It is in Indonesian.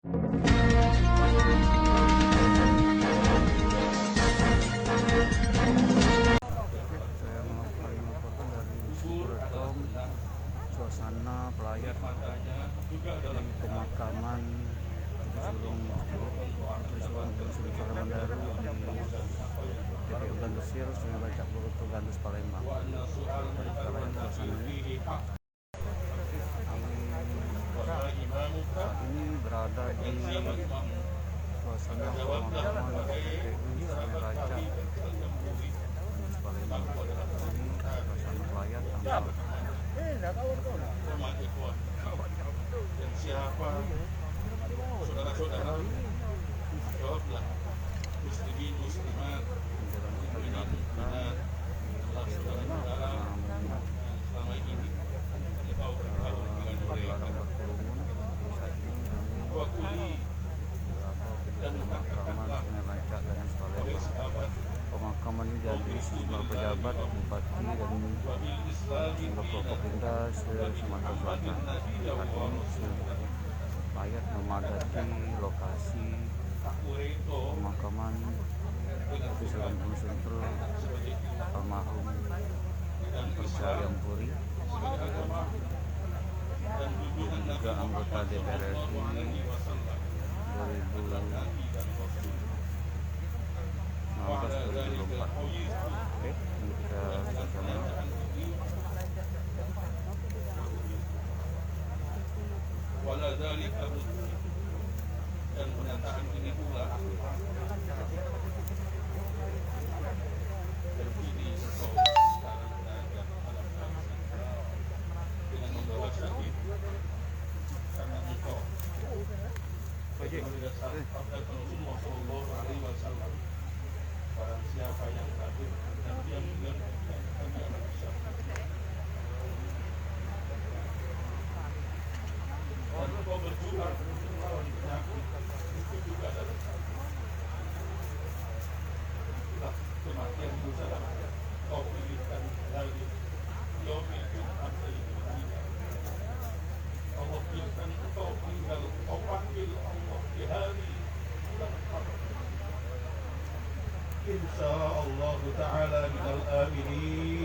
Saya melaporkan dari Suratkom, suasana pelayat di pemakaman Sulung Sulung Salamandaru di TPU Gandusir, Sungai Bacak, Boruto, Gandus, Palembang. Dari kalian suasananya. Saat ini berada di suasana pemakaman TPU Sungai Bacak, Gandus, Palembang. Ini suasana pelayat tanggal dan siapa saudara-saudara jawablah muslimin muslimat mukminin mukminat adalah saudara-saudara selama ini kau berkawan dengan mereka wakili dan mengatakanlah oleh sahabat pemakaman ini jadi sejumlah pejabat, bupati dan sejumlah Forkopimda Sumatera Selatan. Saat ini mayat memadati lokasi pemakaman Susulan Gunung Sentul almarhum Persyayampuri dan juga anggota DPR RI 2019-2024. Oke, kita bersama. wala dzalika dan pernyataan ini pula terpilih engkau sekarang berada dalam dengan membawa syahid karena engkau sudah sabda Rasulullah Shallallahu Alaihi Wasallam, barang siapa yang kafir dan dia meninggalkan kami akan syahid. Dan kau berjuang melawan penyakit itu juga adalah itulah kematian itu salah kau pilihkan dari yaumil Jumat dari dunia. Allah pilihkan kau tinggal kau panggil Allah di hari bulan Ramadan. Insyaallah Ta'ala minal aminin.